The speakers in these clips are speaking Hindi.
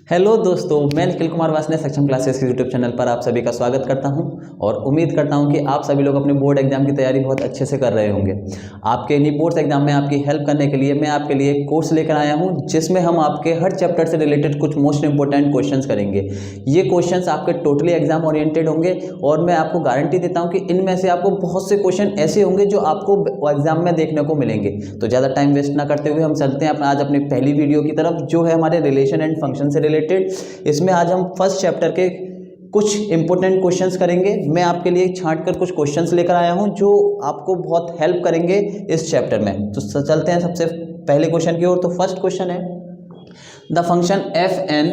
हेलो दोस्तों, मैं निखिल कुमार वासने सक्षम क्लासेस के यूट्यूब चैनल पर आप सभी का स्वागत करता हूं और उम्मीद करता हूं कि आप सभी लोग अपने बोर्ड एग्जाम की तैयारी बहुत अच्छे से कर रहे होंगे। आपके इन्हीं बोर्ड्स एग्जाम में आपकी हेल्प करने के लिए मैं आपके लिए एक कोर्स लेकर आया हूं जिसमें हम आपके हर चैप्टर से रिलेटेड कुछ मोस्ट इंपॉर्टेंट क्वेश्चंस करेंगे। ये क्वेश्चंस आपके टोटली एग्जाम ओरिएंटेड होंगे और मैं आपको गारंटी देता हूँ कि इनमें से आपको बहुत से क्वेश्चन ऐसे होंगे जो आपको एग्जाम में देखने को मिलेंगे। तो ज़्यादा टाइम वेस्ट ना करते हुए हम चलते हैं आज अपनी पहली वीडियो की तरफ, जो है हमारे रिलेशन एंड फंक्शन से रिलेटेड। इसमें आज हम फर्स्ट चैप्टर के कुछ इंपॉर्टेंट क्वेश्चंस करेंगे। मैं आपके लिए छांट कर कुछ क्वेश्चंस लेकर आया हूं जो आपको बहुत हेल्प करेंगे इस चैप्टर में। तो चलते हैं सबसे पहले क्वेश्चन की ओर। तो फर्स्ट क्वेश्चन है, the function F N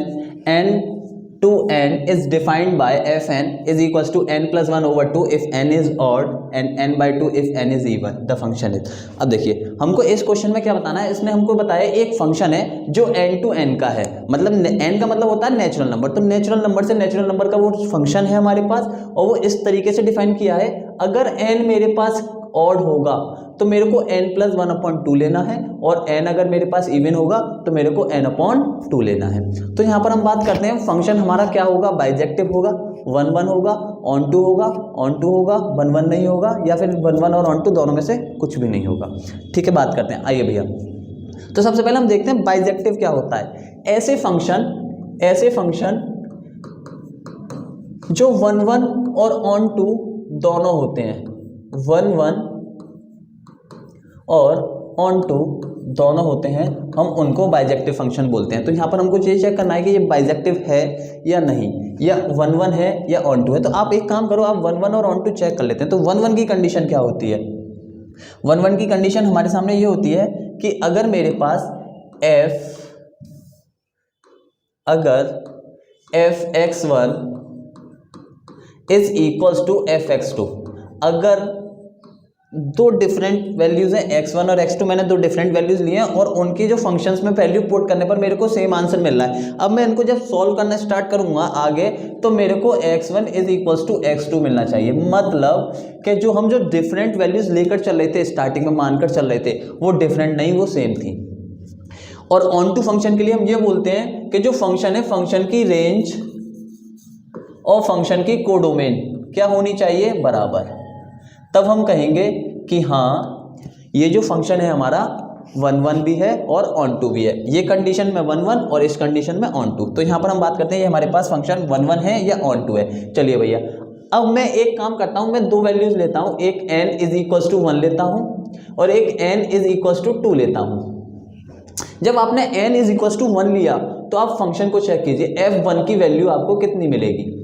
N to n is defined by fn is equals to n plus 1 over 2 if n is odd and n by 2 if n is even the function is। अब देखिए हमको इस क्वेश्चन में क्या बताना है। इसने हमको बताया एक फंक्शन है जो n to n का है, मतलब n का मतलब होता है नेचुरल नंबर। तो नेचुरल नंबर से नेचुरल नंबर का वो फंक्शन है हमारे पास और वो इस तरीके से डिफाइन किया है, अगर n मेरे पास ऑड होगा तो मेरे को n प्लस 1/2 लेना है और n अगर मेरे पास इवन होगा तो मेरे को n/2 लेना है। तो यहाँ पर हम बात करते हैं फंक्शन हमारा क्या होगा, बाइजेक्टिव होगा, 1 1 होगा, ऑन टू होगा, ऑन टू होगा, 1 1 नहीं होगा, या फिर 1 1 और ऑन टू दोनों में से कुछ भी नहीं होगा। ठीक है, बात करते हैं। आइए भैया, तो सबसे पहले हम देखते हैं बाइजेक्टिव क्या होता है। ऐसे फंक्शन जो 1 1 और ऑन टू दोनों होते हैं, 1 1 और ऑन टू दोनों होते हैं, हम उनको बाइजेक्टिव फंक्शन बोलते हैं। तो यहाँ पर हमको ये चेक करना है कि ये बाइजेक्टिव है या नहीं, या 1 1 है या ऑन टू है। तो आप एक काम करो, आप 1 1 और ऑन टू चेक कर लेते हैं। तो 1 1 की कंडीशन क्या होती है? 1 1 की कंडीशन हमारे सामने ये होती है कि अगर मेरे पास fx1 is equals to fx2, अगर दो डिफरेंट वैल्यूज हैं x1 और x2, मैंने दो डिफरेंट वैल्यूज लिए हैं और उनकी जो फंक्शंस में वैल्यू पुट करने पर मेरे को सेम आंसर मिल रहा है। अब मैं इनको जब सॉल्व करना स्टार्ट करूंगा आगे, तो मेरे को x1 is equals to x2 मिलना चाहिए। मतलब कि जो डिफरेंट वैल्यूज लेकर चल रहे थे, स्टार्टिंग में मानकर चल रहे थे, वो डिफरेंट नहीं, वो सेम थी। और ऑन टू फंक्शन के लिए हम ये बोलते हैं कि जो फंक्शन है, फंक्शन की रेंज और फंक्शन की कोडोमेन क्या होनी चाहिए, बराबर। तब हम कहेंगे कि हाँ, ये जो फंक्शन है हमारा 1 1 भी है और ऑन टू भी है। ये कंडीशन में 1 1 और इस कंडीशन में ऑन टू। तो यहाँ पर हम बात करते हैं ये हमारे पास फंक्शन 1 1 है या ऑन टू है। चलिए भैया, अब मैं एक काम करता हूँ, मैं दो वैल्यूज लेता हूँ, एक n इज इक्वल्स टू 1 लेता हूँ और एक n इज इक्वल्स टू 2 लेता हूँ। जब आपने n इज इक्वल्स टू 1 लिया तो आप फंक्शन को चेक कीजिए, f1 की वैल्यू आपको कितनी मिलेगी।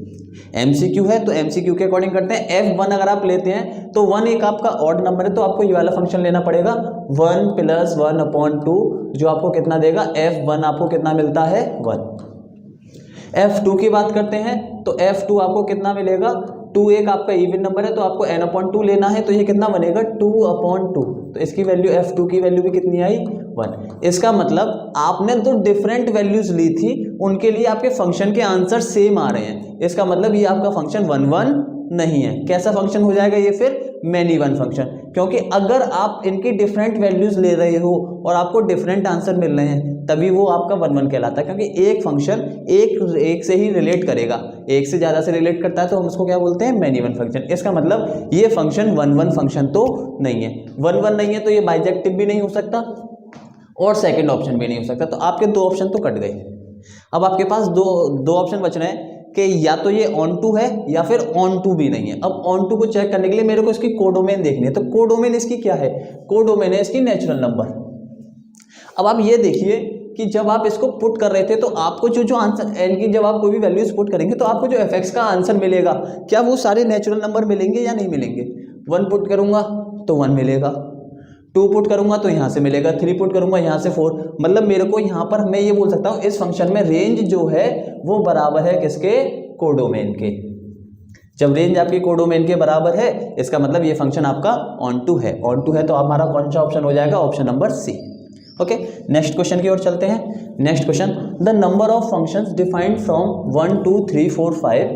MCQ है तो MCQ के अकॉर्डिंग करते हैं। f1 अगर आप लेते हैं तो 1 एक आपका ऑड नंबर है, तो आपको ये वाला फंक्शन लेना पड़ेगा, 1 प्लस 1/2, जो आपको कितना देगा, f1 आपको कितना मिलता है, 1। f2 की बात करते हैं तो f2 आपको कितना मिलेगा, 2 एक आपका इवन नंबर है तो आपको n/2 लेना है, तो ये कितना बनेगा, 2/2। तो इसकी वैल्यू f2 की वैल्यू भी कितनी आई, 1। इसका मतलब आपने दो डिफरेंट वैल्यूज ली थी, उनके लिए आपके फंक्शन के आंसर सेम आ रहे हैं। इसका मतलब ये आपका फंक्शन 1 1 नहीं है। कैसा फंक्शन हो जाएगा ये फिर, मैनी वन फंक्शन। क्योंकि अगर आप इनकी डिफरेंट वैल्यूज ले रहे हो और आपको डिफरेंट आंसर मिल रहे हैं, तभी वो आपका 1 1 कहलाता है। क्योंकि एक फंक्शन एक से ही रिलेट करेगा, एक से ज़्यादा से रिलेट करता है तो हम उसको क्या बोलते हैं, मैनी वन फंक्शन। इसका मतलब ये फंक्शन 1 1 फंक्शन तो नहीं है। 1 1 नहीं है तो ये बाइजेक्टिव भी नहीं हो सकता और सेकंड ऑप्शन भी नहीं हो सकता। तो आपके दो ऑप्शन तो कट गए। अब आपके पास दो ऑप्शन बच रहे हैं कि या तो ये ऑन टू है या फिर ऑन टू भी नहीं है। अब ऑन टू को चेक करने के लिए मेरे को इसकी कोडोमेन देखनी है। तो कोडोमेन इसकी क्या है, कोडोमेन है इसकी नेचुरल नंबर। अब आप ये देखिए कि जब आप इसको पुट कर रहे थे तो आपको जो आंसर n की, जब आप कोई भी वैल्यूज पुट करेंगे तो आपको जो fx का आंसर मिलेगा, क्या वो सारे नेचुरल नंबर मिलेंगे या नहीं मिलेंगे। 1 पुट करूंगा तो 1 मिलेगा, 2 पुट करूंगा तो यहाँ से मिलेगा, 3 पुट करूंगा यहाँ से 4। मतलब मेरे को यहाँ पर मैं ये बोल सकता हूँ इस फंक्शन में रेंज जो है वो बराबर है किसके, कोडोमेन के। जब रेंज आपकी कोडोमेन के बराबर है, इसका मतलब ये फंक्शन आपका ऑन टू है। ऑन टू है तो हमारा कौन सा ऑप्शन हो जाएगा, option number C. Okay, next question की ओर चलते हैं। Next question, the number of functions defined from 1 2 3 4 5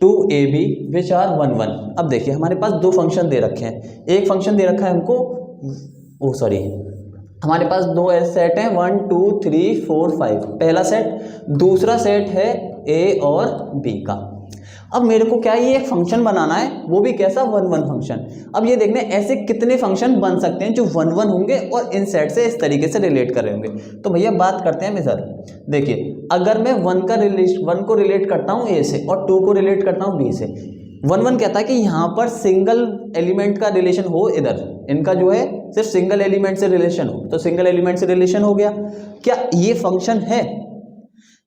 to AB which are 1 1। अब देखिए हमारे पास दो फंक्शन दे रखे हैं। एक फंक्शन दे रखा है हमको, हमारे पास दो सेट हैं 1 2 3 4 5, पहला सेट, दूसरा सेट है ए और बी का। अब मेरे को क्या ये एक फंक्शन बनाना है, वो भी कैसा 1 1 फंक्शन। अब ये देखने ऐसे कितने फंक्शन बन सकते हैं जो 1 1 होंगे और इन सेट से इस तरीके से रिलेट कर रहे होंगे। तो भैया बात करते हैं मिसाल, देखिए अगर मैं 1 को रिलेट करता हूँ ए से और 2 को रिलेट करता हूँ बी से, 1 1 कहता है कि यहाँ पर सिंगल एलिमेंट का रिलेशन हो, इधर इनका जो है सिर्फ सिंगल एलिमेंट से रिलेशन हो, तो सिंगल एलिमेंट से रिलेशन हो गया। क्या ये फंक्शन है?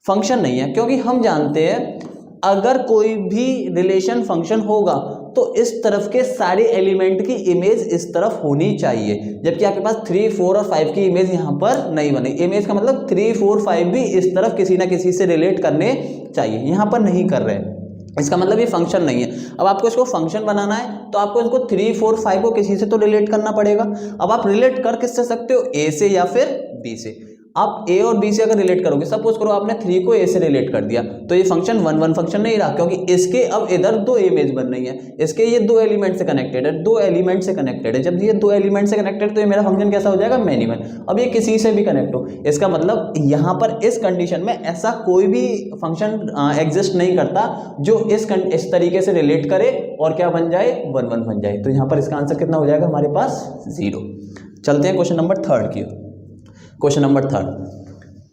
फंक्शन नहीं है, क्योंकि हम जानते हैं अगर कोई भी रिलेशन फंक्शन होगा तो इस तरफ के सारे एलिमेंट की इमेज इस तरफ होनी चाहिए, जबकि आपके पास 3 4 और 5 की इमेज यहाँ पर नहीं बनी। इमेज का मतलब 3 4 5 भी इस तरफ किसी ना किसी से रिलेट करने चाहिए, यहाँ पर नहीं कर रहे हैं, इसका मतलब ये फंक्शन नहीं है। अब आपको इसको फंक्शन बनाना है तो आपको इसको 3 4 5 को किसी से तो रिलेट करना पड़ेगा। अब आप रिलेट कर किससे सकते हो? ए से या फिर बी से। आप ए और बी से अगर रिलेट करोगे, सपोज करो आपने 3 को ए से रिलेट कर दिया, तो ये फंक्शन 1 1 फंक्शन नहीं रहा, क्योंकि इसके अब इधर दो इमेज बन रही है, इसके ये दो एलिमेंट से कनेक्टेड है, दो एलिमेंट से कनेक्टेड है। जब ये दो एलिमेंट से कनेक्टेड तो ये मेरा फंक्शन कैसा हो जाएगा? Many one. अब ये किसी से भी कनेक्ट हो, इसका मतलब यहाँ पर इस कंडीशन में ऐसा कोई भी फंक्शन एग्जिस्ट नहीं करता जो इस तरीके से रिलेट करे और क्या बन जाए? 1 1 बन जाए। तो यहाँ पर इसका आंसर कितना हो जाएगा हमारे पास? 0। चलते हैं क्वेश्चन नंबर 3 की। Question number 3,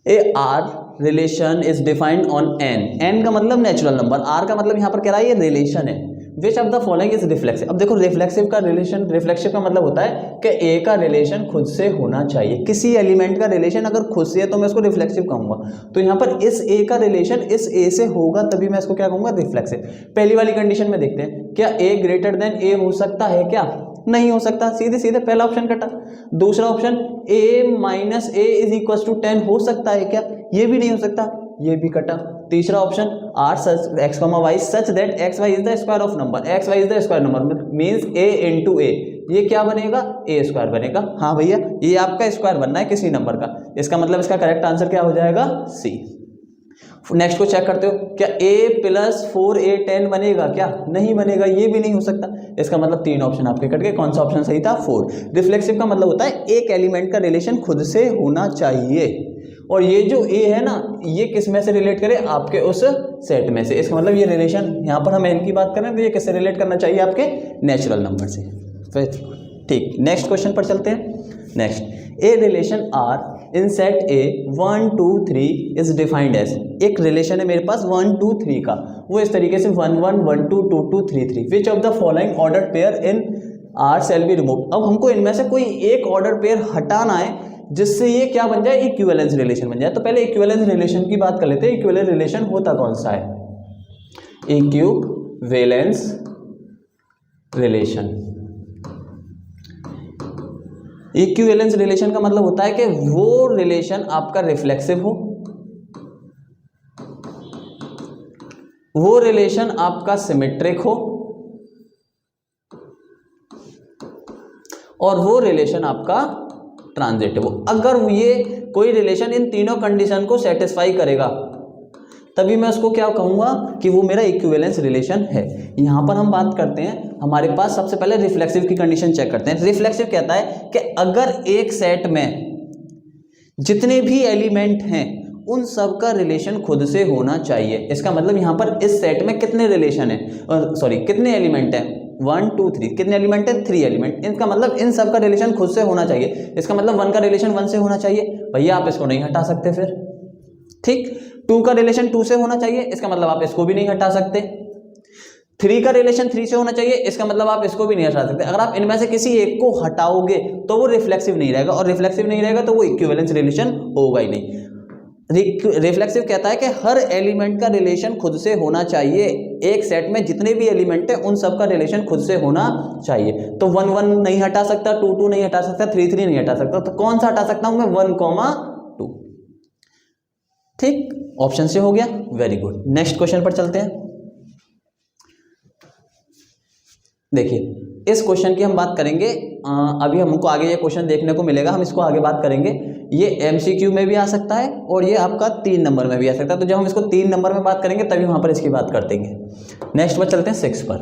A R relation is defined on N. N का मतलब नेचुरल नंबर, आर का मतलब यहाँ पर कह रहा है ये रिलेशन है। Which of the following is reflexive. अब देखो रिफ्लेक्सिव का रिलेशन, रिफ्लेक्सिव का मतलब होता है कि ए का रिलेशन खुद से होना चाहिए। किसी एलिमेंट का रिलेशन अगर खुद से है तो मैं उसको रिफ्लेक्सिव कहूंगा। तो यहाँ पर इस ए का रिलेशन इस ए से होगा तभी मैं इसको क्या कहूंगा? रिफ्लेक्सिव। पहली वाली कंडीशन में देखते हैं, क्या ए ग्रेटर देन ए हो सकता है? क्या नहीं हो सकता, सीधे सीधे पहला ऑप्शन कटा। दूसरा option a minus A is equal to 10 हो सकता है क्या? ये भी नहीं हो सकता, ये भी कटा। तीसरा option R such X comma Y such that X Y is the square of number, X Y is the square number means a into A, ये क्या बनेगा? ए स्क्वायर बनेगा। हाँ भैया ये आपका स्क्वायर बनना है किसी नंबर का, इसका मतलब इसका करेक्ट आंसर क्या हो जाएगा? सी। नेक्स्ट को चेक करते हो, क्या a प्लस 4a 10 बनेगा? क्या नहीं बनेगा, ये भी नहीं हो सकता। इसका मतलब 3 ऑप्शन आपके कट गए। कौन सा ऑप्शन सही था? 4। रिफ्लेक्सिव का मतलब होता है एक एलिमेंट का रिलेशन खुद से होना चाहिए, और ये जो a है ना, ये किस में से रिलेट करे? आपके उस सेट में से। इसका मतलब ये रिलेशन, यहाँ पर हम n की बात करें तो ये किससे रिलेट करना चाहिए? आपके नेचुरल नंबर से। ठीक, नेक्स्ट क्वेश्चन पर चलते हैं। Next, A relation R in set A 1 2 3 is defined as. एक रिलेशन है मेरे पास 1 2 3 का, वो इस तरीके से 1 1 1 2 2 2 3 3। Which of the following order pair in are shall be remove. अब हमको इनमें से कोई एक ऑर्डर पेयर हटाना है जिससे ये क्या बन जाए? इक्विवेलेंस रिलेशन बन जाए। तो पहले इक्विवेलेंस रिलेशन की बात कर लेते हैं। इक्विवेलेंस रिलेशन होता कौन सा है? Equivalence relation. इक्विवेलेंस रिलेशन का मतलब होता है कि वो रिलेशन आपका रिफ्लेक्सिव हो, वो रिलेशन आपका सिमेट्रिक हो, और वो रिलेशन आपका ट्रांजिटिव हो। अगर ये कोई रिलेशन इन तीनों कंडीशन को सेटिस्फाई करेगा तभी मैं उसको क्या कहूँगा कि वो मेरा इक्विवेलेंस रिलेशन है। यहाँ पर हम बात करते हैं, हमारे पास सबसे पहले रिफ्लेक्सिव की कंडीशन चेक करते हैं। रिफ्लेक्सिव कहता है कि अगर एक सेट में जितने भी एलिमेंट हैं उन सब का रिलेशन खुद से होना चाहिए। इसका मतलब यहाँ पर इस सेट में कितने रिलेशन है, कितने एलिमेंट हैं? 1 2 3। कितने एलिमेंट है? 3 एलिमेंट। इसका मतलब इन सब का रिलेशन खुद से होना चाहिए। इसका मतलब 1 का रिलेशन 1 से होना चाहिए। भैया आप इसको नहीं हटा सकते फिर, ठीक। 2 का रिलेशन 2 से होना चाहिए, इसका मतलब आप इसको भी नहीं हटा सकते। 3 का रिलेशन 3 से होना चाहिए, इसका मतलब आप इसको भी नहीं हटा सकते। अगर आप इनमें से किसी एक को हटाओगे तो वो रिफ्लेक्सिव नहीं रहेगा, और रिफ्लेक्सिव नहीं रहेगा तो वो इक्विवेलेंस रिलेशन होगा ही नहीं। रिफ्लेक्सिव कहता है कि हर एलिमेंट का रिलेशन खुद से होना चाहिए। एक सेट में जितने भी एलिमेंट है उन सब का रिलेशन खुद से होना चाहिए। तो 1 1 नहीं हटा सकता, 2 2 नहीं हटा सकता, 3 3 नहीं हटा सकता। तो कौन सा हटा सकता हूं मैं? 1 2। ठीक, ऑप्शन से हो गया। Very good. नेक्स्ट क्वेश्चन पर चलते हैं। देखिए इस क्वेश्चन की हम बात करेंगे, अभी हमको आगे ये क्वेश्चन देखने को मिलेगा, हम इसको आगे बात करेंगे। ये MCQ में भी आ सकता है और ये आपका 3 नंबर में भी आ सकता है। तो जब हम इसको 3 नंबर में बात करेंगे तभी वहां पर इसकी बात कर देंगे। नेक्स्ट पर चलते हैं 6 पर।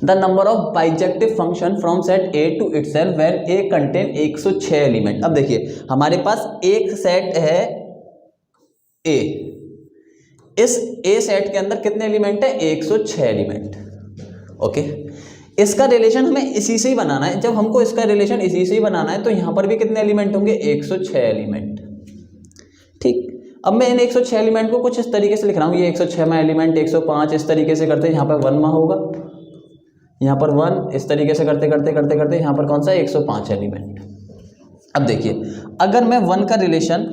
The number of bijective function from set A to itself when A contain 106 element. अब देखिए हमारे पास एक सेट है ए, इस ए सेट के अंदर कितने एलिमेंट है? 106 एलिमेंट। ओके, इसका रिलेशन हमें इसी से ही बनाना है। जब हमको इसका रिलेशन इसी से ही बनाना है तो यहां पर भी कितने एलिमेंट होंगे? 106 एलिमेंट। ठीक, अब मैं इन 106 एलिमेंट को कुछ इस तरीके से लिख रहा हूँ, ये 106 में एलिमेंट 105 इस तरीके से करते हैं, यहाँ पर 1 में होगा, यहाँ पर 1 इस तरीके से करते करते करते करते यहाँ पर कौन सा 105 एलिमेंट। अब देखिए अगर मैं 1 का रिलेशन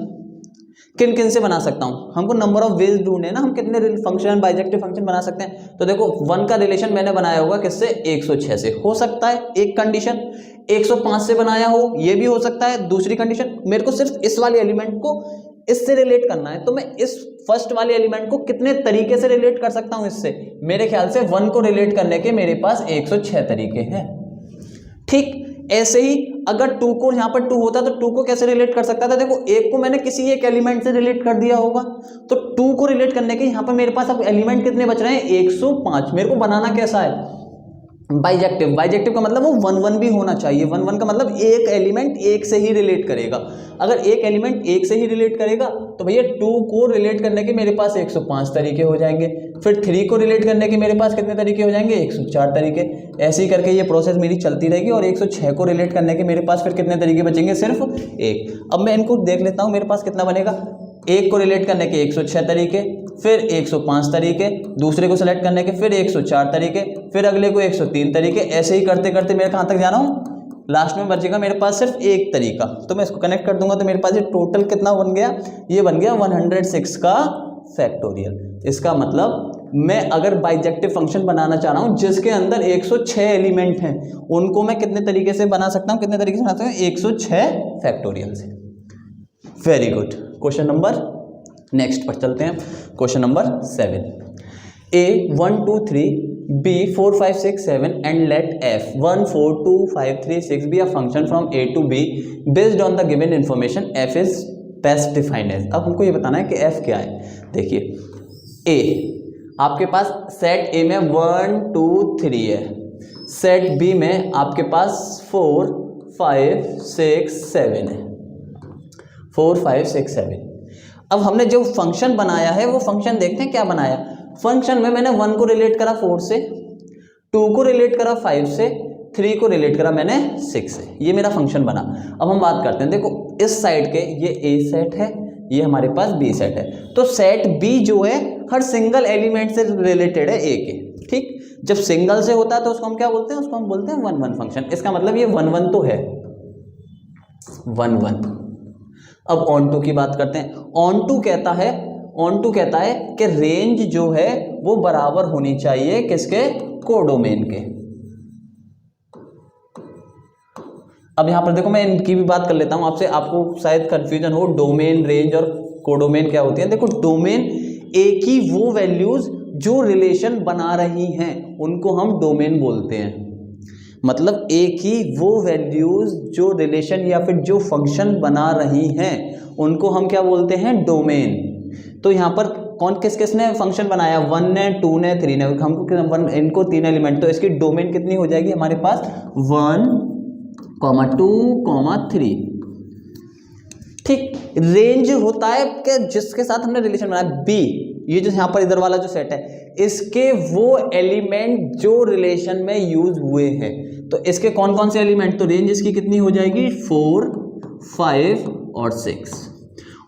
किन किन से बना सकता हूँ, हमको नंबर ऑफ वेज ढूंढने ना, हम कितने फंक्शन बाइजेक्टिव फंक्शन बना सकते हैं। तो देखो 1 का रिलेशन मैंने बनाया होगा किससे? 106 से। हो सकता है एक कंडीशन 105 से बनाया हो, ये भी हो सकता है दूसरी कंडीशन। मेरे को सिर्फ इस वाले एलिमेंट को इससे रिलेट करना है, तो मैं इस फर्स्ट वाले एलिमेंट को कितने तरीके से रिलेट कर सकता हूं इससे? मेरे ख्याल से 1 को रिलेट करने के मेरे पास 106 तरीके हैं। ठीक, ऐसे ही अगर 2 को, यहां पर 2 होता तो 2 को कैसे रिलेट कर सकता था? देखो 1 को मैंने किसी एक एलिमेंट से रिलेट कर दिया होगा, तो 2 को रिलेट करने के यहां पर मेरे पास अब एलिमेंट कितने बच रहे हैं? 105। मेरे को बनाना कैसा है? बाइजेक्टिव। बाइजेक्टिव का मतलब वो 1 1 भी होना चाहिए। 1 1 का मतलब एक एलिमेंट एक से ही रिलेट करेगा। अगर एक एलिमेंट एक से ही रिलेट करेगा तो भैया 2 को रिलेट करने के मेरे पास 105 तरीके हो जाएंगे, फिर 3 को रिलेट करने के मेरे पास कितने तरीके हो जाएंगे? 104 तरीके। ऐसे ही करके ये प्रोसेस मेरी चलती रहेगी और 106 को रिलेट करने के मेरे पास फिर कितने तरीके बचेंगे? सिर्फ एक। अब मैं इनको देख लेता हूँ, मेरे पास कितना बनेगा? 1 को रिलेट करने के 106 तरीके, फिर 105 तरीके, दूसरे को सेलेक्ट करने के फिर 104 तरीके, फिर अगले को 103 तरीके। ऐसे ही करते करते मेरे कहाँ तक जा रहा हूँ? लास्ट में बचेगा मेरे पास सिर्फ एक तरीका। तो मैं इसको कनेक्ट कर दूंगा तो मेरे पास ये टोटल कितना बन गया? ये बन गया 106 का फैक्टोरियल। इसका मतलब मैं अगर बाइजेक्टिव फंक्शन बनाना चाह रहा हूँ जिसके अंदर 106 एलिमेंट हैं, उनको मैं कितने तरीके से बना सकता हूँ? कितने तरीके से बना सकता हूँ? 106 फैक्टोरियल से। Very good. Question number next पर चलते हैं। Question number 7, A 1 2 3 B 4 5 6 7 and let F 1 4 2 5 3 6 be a function from A to B based on the given information F is best defined as। अब हमको ये बताना है कि F क्या है। देखिए A आपके पास सेट A में 1 2 3 है, सेट B में आपके पास 4 5 6 7 है, 4 5 6 7। अब हमने जो फंक्शन बनाया है वो फंक्शन देखते हैं क्या बनाया। फंक्शन में मैंने 1 को रिलेट करा 4 से, 2 को रिलेट करा 5 से, 3 को रिलेट करा मैंने 6 से। ये मेरा फंक्शन बना। अब हम बात करते हैं, देखो इस साइड के ये A सेट है, ये हमारे पास B सेट है। तो सेट B जो है हर सिंगल एलिमेंट से रिलेटेड है A के। ठीक, जब सिंगल से होता है तो उसको हम क्या बोलते हैं? उसको हम बोलते हैं 1 1 फंक्शन। इसका मतलब ये 1 1 तो है 1 1। अब ऑन टू की बात करते हैं। ऑन टू कहता है कि रेंज जो है वो बराबर होनी चाहिए किसके? कोडोमेन के। अब यहां पर देखो मैं इनकी भी बात कर लेता हूं आपसे, आपको शायद कंफ्यूजन हो डोमेन, रेंज और कोडोमेन क्या होती है। देखो डोमेन एक ही वो वैल्यूज जो रिलेशन बना रही हैं उनको हम डोमेन बोलते हैं। मतलब एक ही वो वैल्यूज जो रिलेशन या फिर जो फंक्शन बना रही हैं उनको हम क्या बोलते हैं? डोमेन। तो यहाँ पर कौन किस किसने फंक्शन बनाया? 1 ने, 2 ने, 3 ने। हमको इनको 3 एलिमेंट, तो इसकी डोमेन कितनी हो जाएगी हमारे पास? 1 2 3। ठीक, रेंज होता है कि जिसके साथ हमने रिलेशन बनाया B, ये जो यहाँ पर इधर वाला जो सेट है इसके वो एलिमेंट जो रिलेशन में यूज हुए हैं। तो इसके कौन कौन से एलिमेंट? तो रेंज इसकी कितनी हो जाएगी? 4 5 और 6।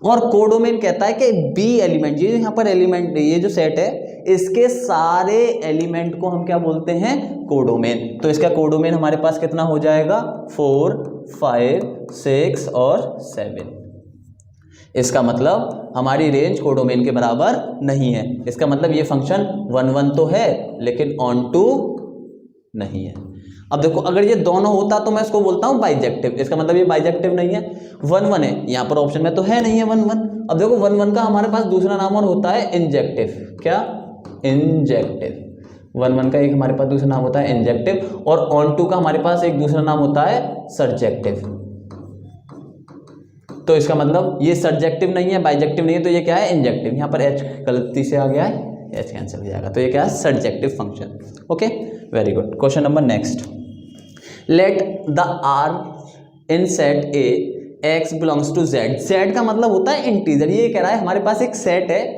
और कोडोमेन कहता है कि B एलिमेंट, ये यहाँ पर एलिमेंट, ये जो सेट है इसके सारे एलिमेंट को हम क्या बोलते हैं? कोडोमेन। तो इसका कोडोमेन हमारे पास कितना हो जाएगा? 4 5 6 और 7। इसका मतलब हमारी रेंज कोडोमेन के बराबर नहीं है। इसका मतलब ये फंक्शन 1 1 तो है लेकिन ऑन टू नहीं है। अब देखो अगर ये दोनों होता तो मैं इसको बोलता हूं बाइजेक्टिव। इसका मतलब ये बाइजेक्टिव नहीं है, 1 1 है, यहाँ पर ऑप्शन में तो है नहीं है 1 1। अब देखो 1 1 का हमारे पास दूसरा नाम और होता है इंजेक्टिव। क्या? इंजेक्टिव। 1 1 का एक हमारे पास दूसरा नाम होता है इंजेक्टिव, और ऑन टू का हमारे पास एक दूसरा नाम होता है सर्जेक्टिव। तो इसका मतलब ये सर्जेक्टिव नहीं है, बाइजेक्टिव नहीं है, तो ये क्या है? इंजेक्टिव। यहाँ पर H गलती से आ गया है, एच कैंसिल हो जाएगा। तो ये क्या है, surjective function. Okay, very good. Question number next, let the R in set A X belongs to Z. Z का मतलब होता है इंटीजर। ये कह रहा है हमारे पास एक सेट है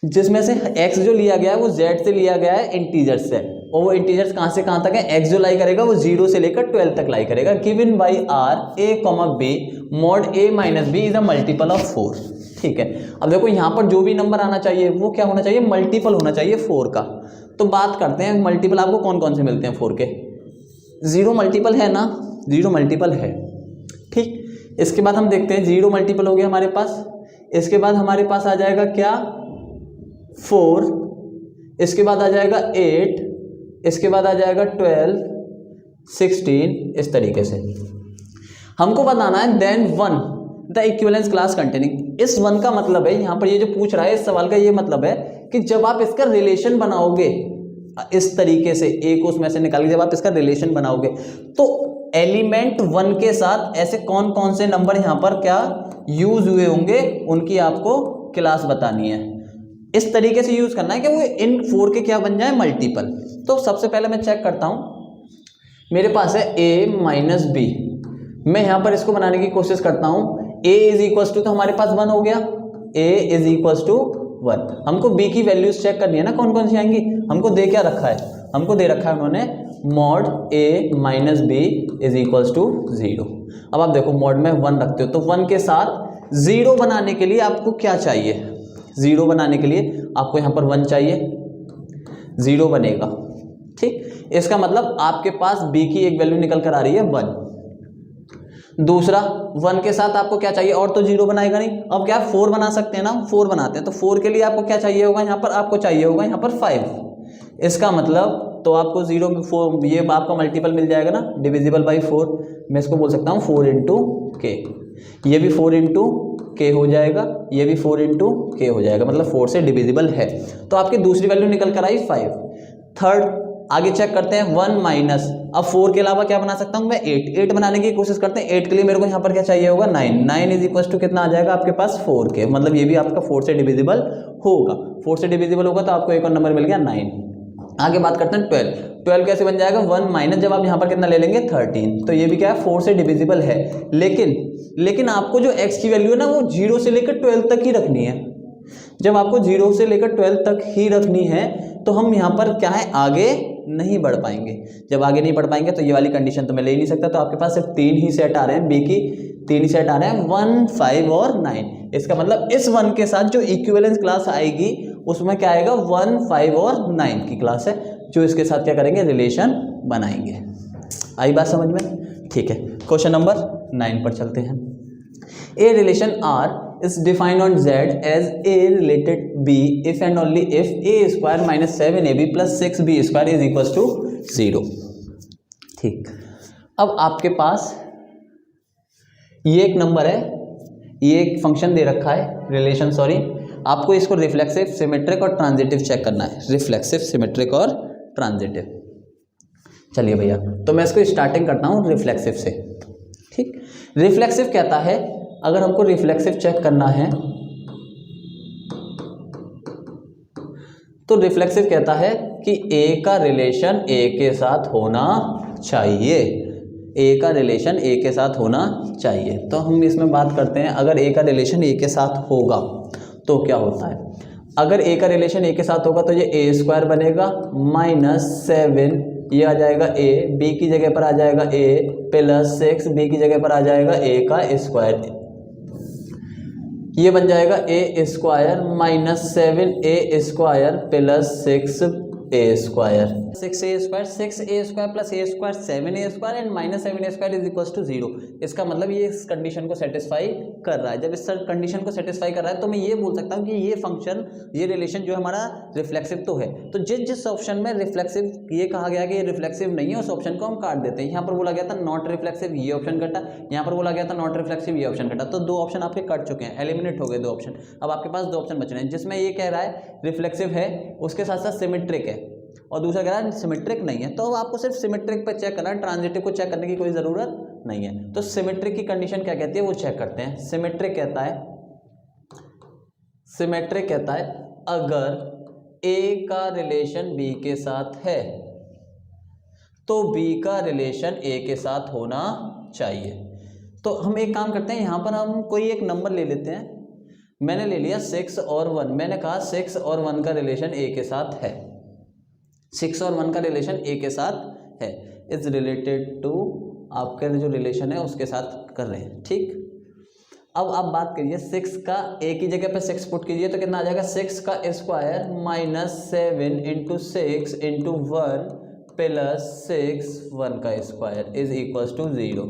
जिसमें से x जो लिया गया है वो z से लिया गया है इंटीजर से, और वो इंटीजर्स कहां से कहां तक है, x जो लाई करेगा वो 0 से लेकर 12 तक लाई करेगा। Given by r a, b mod a minus b is a multiple of 4। ठीक है, अब देखो यहां पर जो भी नंबर आना चाहिए वो क्या होना चाहिए, मल्टीपल होना चाहिए 4 का। तो बात करते हैं मल्टीपल आपको कौन कौन से मिलते हैं 4 के। 0 मल्टीपल है ना, 0 मल्टीपल है। ठीक, इसके बाद हम देखते हैं 0 मल्टीपल हो गया हमारे पास। इसके बाद हमारे पास आ जाएगा क्या, 4, इसके बाद आ जाएगा 8, इसके बाद आ जाएगा 12, 16, इस तरीके से हमको बताना है। Then 1 the equivalence class containing. इस 1 का मतलब है, यहां पर ये जो पूछ रहा है इस सवाल का ये मतलब है कि जब आप इसका रिलेशन बनाओगे इस तरीके से, ए को उसमें से निकाल के जब आप इसका रिलेशन बनाओगे तो एलिमेंट 1 के साथ ऐसे कौन कौन से नंबर यहां पर क्या यूज हुए होंगे उनकी आपको क्लास बतानी है। इस तरीके से यूज करना है कि वो इन 4 के क्या बन जाए, मल्टीपल। तो सबसे पहले मैं चेक करता हूं, मेरे पास है a माइनस बी। मैं यहां पर इसको बनाने की कोशिश करता हूं। a इज इक्वल टू, तो हमारे पास 1 हो गया, a इज इक्वल टू 1। हमको b की वैल्यूज चेक करनी है ना, कौन कौन सी आएंगी। हमको दे क्या रखा है, हमको दे रखा है उन्होंने mod a minus B is equal to 0। अब आप देखो मॉड में 1 रखते हो तो 1 के साथ 0 बनाने के लिए आपको क्या चाहिए, 0 बनाने के लिए आपको यहां पर 1 चाहिए, 0 बनेगा। ठीक, इसका मतलब आपके पास b की एक वैल्यू निकल कर आ रही है 1। दूसरा 1 के साथ आपको क्या चाहिए, और तो 0 बनाएगा नहीं। अब क्या 4 बना सकते हैं ना, 4 बनाते हैं। तो 4 के लिए आपको क्या चाहिए होगा, यहाँ पर आपको चाहिए होगा यहाँ पर 5। इसका मतलब तो आपको 0 4 ये आपका मल्टीपल मिल जाएगा ना, डिविजिबल बाई 4। मैं इसको बोल सकता हूँ 4 इंटू के, ये भी 4 इंटू के हो जाएगा, ये भी 4 इंटू के हो जाएगा, मतलब 4 से डिविजिबल है। तो आपकी दूसरी वैल्यू निकल कर आई 5। थर्ड आगे चेक करते हैं 1 माइनस, अब 4 के अलावा क्या बना सकता हूं मैं, 8 बनाने की कोशिश करते हैं। 8 के लिए मेरे को यहाँ पर क्या चाहिए होगा, 9 इज इक्वल टू कितना आ जाएगा आपके पास 4 के, मतलब ये भी आपका 4 से डिविजिबल होगा। 4 से डिविजिबल होगा तो आपको एक और नंबर मिल गया 9। आगे बात करते हैं 12 कैसे बन जाएगा, 1 माइनस जब आप यहाँ पर कितना ले लेंगे 13, तो ये भी क्या है 4 से डिविजिबल है। लेकिन आपको जो x की वैल्यू है ना वो 0 से लेकर 12 तक ही रखनी है। जब आपको 0 से लेकर 12 तक ही रखनी है तो हम यहाँ पर क्या है, आगे नहीं बढ़ पाएंगे। जब आगे नहीं बढ़ पाएंगे तो ये वाली कंडीशन तो मैं ले ही नहीं सकता। तो आपके पास सिर्फ 3 ही सेट आ रहे हैं, बी की 3 ही सेट आ रहे हैं, 1, 5 और 9। इसका मतलब इस 1 के साथ जो इक्विवेलेंस क्लास आएगी उसमें क्या आएगा, 1, 5 और 9 की क्लास है, जो इसके साथ क्या करेंगे, रिलेशन बनाएंगे। आई बात समझ में? ठीक है, क्वेश्चन नंबर 9 पर चलते हैं। A relation R is defined on Z as A related B if and only if A square minus 7AB plus 6B square is equals to 0। ठीक, अब आपके पास ये एक नंबर है, ये एक फंक्शन दे रखा है, रिलेशन सॉरी, आपको इसको रिफ्लेक्सिव, सिमेट्रिक और ट्रांजिटिव चेक करना है। रिफ्लेक्सिव, सिमेट्रिक और ट्रांजिटिव। चलिए भैया, तो मैं इसको स्टार्टिंग करता हूँ रिफ्लेक्सिव से। ठीक, रिफ्लेक्सिव कहता है, अगर हमको रिफ्लेक्सिव चेक करना है तो रिफ्लेक्सिव कहता है कि ए का रिलेशन ए के साथ होना चाहिए, ए का रिलेशन ए के साथ होना चाहिए। तो हम इसमें बात करते हैं, अगर ए का रिलेशन ए के साथ होगा तो क्या होता है। अगर ए का रिलेशन ए के साथ होगा तो ये ए स्क्वायर बनेगा माइनस 7, ये आ जाएगा ए, बी की जगह पर आ जाएगा ए प्लस 6, बी की जगह पर आ जाएगा ए का स्क्वायर, ये बन जाएगा a square minus 7a square plus 6a square, 6a square, 6a square plus a square 7a square and minus 7a square is equal to 0। इसका मतलब ये इस कंडीशन को सेटिस्फाई कर रहा है। जब इस कंडीशन को सेटिस्फाई कर रहा है तो मैं ये बोल सकता हूँ कि ये फंक्शन, ये रिलेशन जो हमारा रिफ्लेक्सिव तो है। तो जिस ऑप्शन में रिफ्लेक्सिव ये कहा गया कि ये रिफ्लेक्सिव नहीं है उस ऑप्शन को हम काट देते हैं। यहाँ पर बोला गया था नॉट रिफ्लेक्सिव, ये ऑप्शन कटा, यहाँ पर बोला गया था नॉट रिफ्लेक्सिव, ये ऑप्शन कटा। तो 2 ऑप्शन आपके कट चुके हैं, एलिमिनेट हो गए 2 ऑप्शन। अब आपके पास 2 ऑप्शन बच रहे हैं, जिसमें ये कह रहा है रिफ्लेक्सिव है, उसके साथ साथ सिमेट्रिक है, और दूसरा कह रहा है सिमेट्रिक नहीं है। तो आपको सिर्फ सिमेट्रिक पर चेक करना है, ट्रांजिटिव को चेक करने की कोई ज़रूरत नहीं है। तो सिमेट्रिक की कंडीशन क्या कहती है वो चेक करते हैं। सिमेट्रिक कहता है अगर A का रिलेशन B के साथ है तो B का रिलेशन A के साथ होना चाहिए। तो हम एक काम करते हैं, यहाँ पर हम कोई एक नंबर ले लेते हैं। मैंने ले लिया 6 और 1। मैंने कहा 6 और 1 का रिलेशन A के साथ है, 6 और 1 का रिलेशन A के साथ है, इज रिलेटेड टू, आपके जो रिलेशन है उसके साथ कर रहे हैं। ठीक, अब आप बात करिए 6 का, A की जगह पे 6 पुट कीजिए तो कितना आ जाएगा, 6 का square minus 7 into 6 into 1 plus 6 1 का स्क्वायर इज इक्वल टू 0।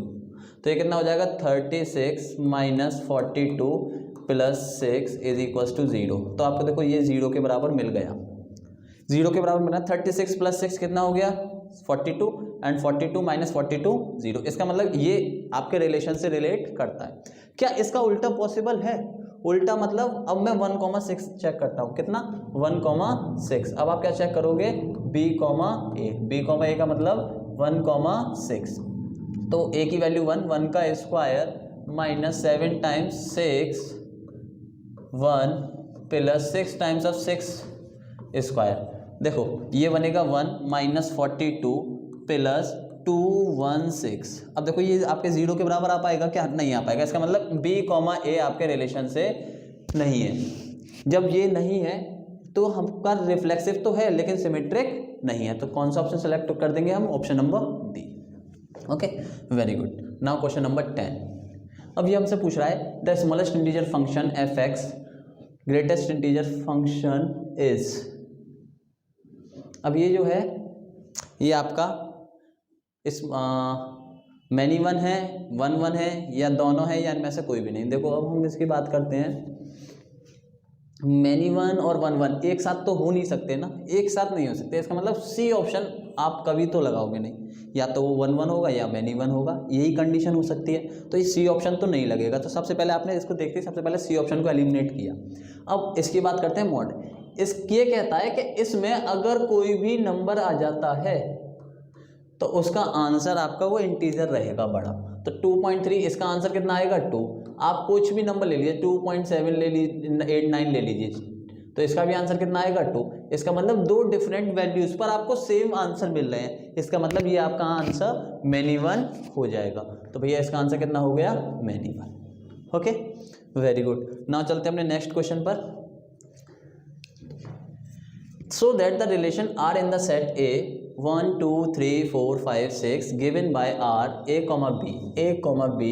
तो ये कितना हो जाएगा, 36 minus 42 plus 6 is equal to 0। तो आपको देखो ये 0 के बराबर मिल गया, 0 के बराबर मिला। 36 प्लस 6 कितना हो गया, 42 एंड 42 माइनस 42 0। इसका मतलब ये आपके रिलेशन से रिलेट करता है। क्या इसका उल्टा पॉसिबल है? उल्टा मतलब अब मैं 1,6 चेक करता हूँ, कितना 1,6। अब आप क्या चेक करोगे, B, A। B, A का मतलब 1,6। तो A की वैल्यू 1 का square minus 7 times 6 1 plus 6 times of 6 square. देखो ये बनेगा 1 माइनस 42 प्लस 216। अब देखो ये आपके 0 के बराबर आ पाएगा क्या, नहीं आ पाएगा। इसका मतलब B, A आपके रिलेशन से नहीं है। जब ये नहीं है तो हमका रिफ्लेक्सिव तो है लेकिन सिमेट्रिक नहीं है। तो कौन सा ऑप्शन सेलेक्ट कर देंगे हम, option number D. Okay, very good. Now question number 10। अब ये हमसे पूछ रहा है the smallest integer function f(x) greatest integer function is. अब ये जो है ये आपका इस मैनी 1 है, 1 1 है, या दोनों है, या इनमें से कोई भी नहीं। देखो अब हम इसकी बात करते हैं, मैनी 1 और 1 1 एक साथ तो हो नहीं सकते ना, एक साथ नहीं हो सकते। इसका मतलब सी ऑप्शन आप कभी तो लगाओगे नहीं, या तो वो 1 1 होगा या मैनी 1 होगा, यही कंडीशन हो सकती है। तो ये सी ऑप्शन तो नहीं लगेगा। तो सबसे पहले आपने इसको देखते ही सबसे पहले सी ऑप्शन को एलिमिनेट किया। अब इसकी बात करते हैं मॉड। ये कहता है कि इसमें अगर कोई भी नंबर आ जाता है तो उसका आंसर आपका वो इंटीजर रहेगा बड़ा। तो 2.3 इसका आंसर कितना आएगा, 2। आप कुछ भी नंबर ले लीजिए, 2.7 ले लीजिए, 8 9 ले लीजिए, तो इसका भी आंसर कितना आएगा, 2। इसका मतलब दो डिफरेंट वैल्यूज पर आपको सेम आंसर मिल रहे हैं। इसका मतलब ये आपका आंसर मैनी 1 हो जाएगा। तो भैया इसका आंसर कितना हो गया, many 1। Okay, very good. Now चलते हैं अपने नेक्स्ट क्वेश्चन पर। So that the relation R in the set A 1 2 3 4 5 6 given by R a comma b